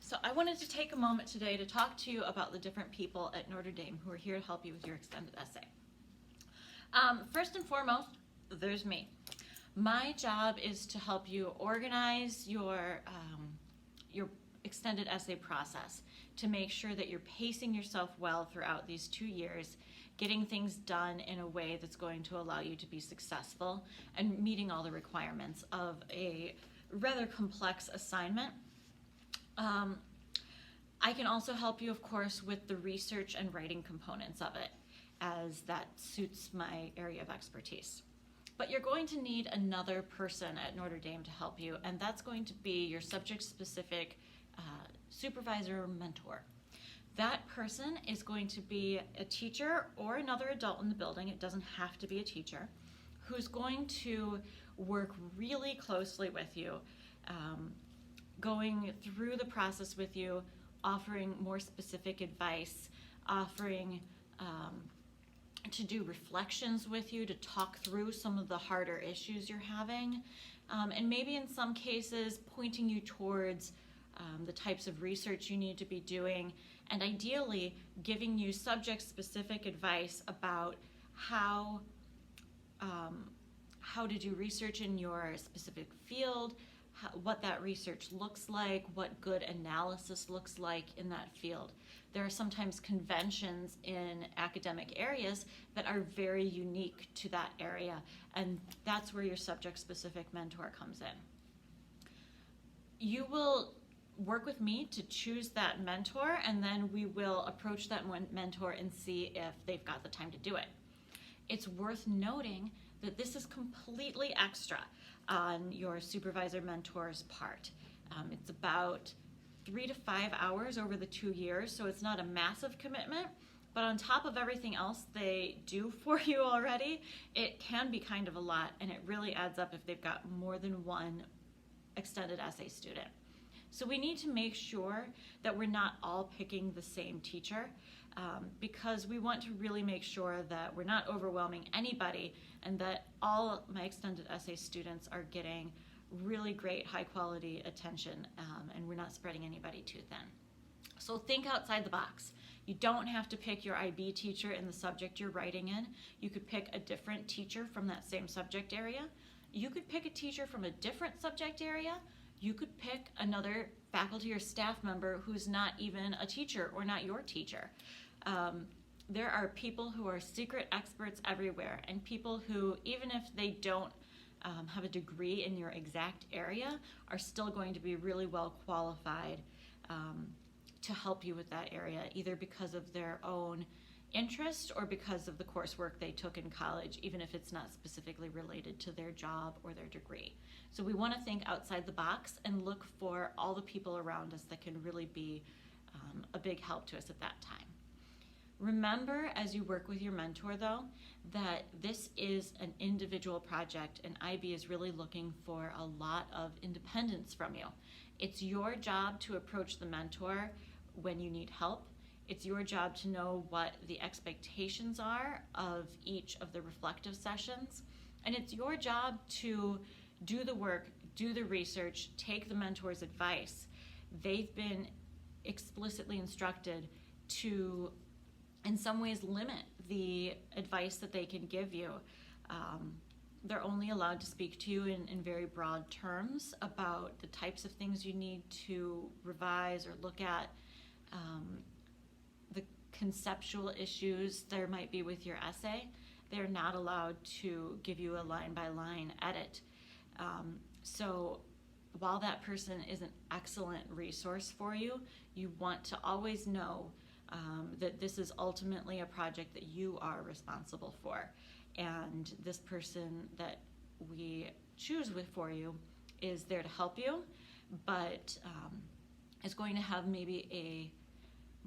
So I wanted to take a moment today to talk to you about the different people at Notre Dame who are here to help you with your extended essay. First and foremost, there's me. My job is to help you organize your extended essay process to make sure that you're pacing yourself well throughout these 2 years, getting things done in a way that's going to allow you to be successful and meeting all the requirements of a rather complex assignment. I can also help you, of course, with the research and writing components of it, as that suits my area of expertise. But you're going to need another person at Notre Dame to help you, and that's going to be your subject-specific supervisor or mentor. That person is going to be a teacher or another adult in the building. It doesn't have to be a teacher, who's going to work really closely with you, going through the process with you, offering more specific advice, offering to do reflections with you, to talk through some of the harder issues you're having, and maybe in some cases pointing you towards the types of research you need to be doing, and ideally giving you subject-specific advice about how to do research in your specific field, what that research looks like, what good analysis looks like in that field. There are sometimes conventions in academic areas that are very unique to that area, and that's where your subject-specific mentor comes in. You will work with me to choose that mentor, and then we will approach that mentor and see if they've got the time to do it. It's worth noting that this is completely extra on your supervisor mentor's part. It's about 3 to 5 hours over the 2 years, so it's not a massive commitment, but on top of everything else they do for you already, it can be kind of a lot, and it really adds up if they've got more than one extended essay student. So we need to make sure that we're not all picking the same teacher, because we want to really make sure that we're not overwhelming anybody and that all my extended essay students are getting really great high quality attention, and we're not spreading anybody too thin. So think outside the box. You don't have to pick your IB teacher in the subject you're writing in. You could pick a different teacher from that same subject area. You could pick a teacher from a different subject area. You could pick another faculty or staff member who's not even a teacher or not your teacher. There are people who are secret experts everywhere, and people who, even if they don't have a degree in your exact area, are still going to be really well qualified to help you with that area, either because of their own interest or because of the coursework they took in college, even if it's not specifically related to their job or their degree. So we want to think outside the box and look for all the people around us that can really be a big help to us at that time. Remember, as you work with your mentor, though, that this is an individual project, and IB is really looking for a lot of independence from you. It's your job to approach the mentor when you need help. It's your job to know what the expectations are of each of the reflective sessions, and it's your job to do the work, do the research, take the mentor's advice. They've been explicitly instructed to, in some ways, limit the advice that they can give you. They're only allowed to speak to you in very broad terms about the types of things you need to revise or look at, the conceptual issues there might be with your essay. They're not allowed to give you a line-by-line edit. So while that person is an excellent resource for you, you want to always know that this is ultimately a project that you are responsible for. And this person that we choose for you is there to help you, but is going to have maybe a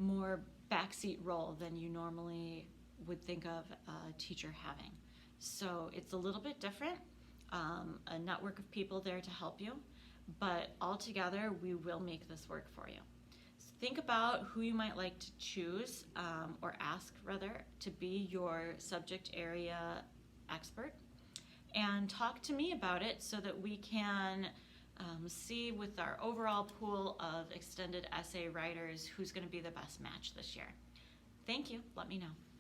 more backseat role than you normally would think of a teacher having. So it's a little bit different, a network of people there to help you, but altogether we will make this work for you. So think about who you might like to choose, or ask rather, to be your subject area expert, and talk to me about it so that we can see with our overall pool of extended essay writers who's going to be the best match this year. Thank you. Let me know.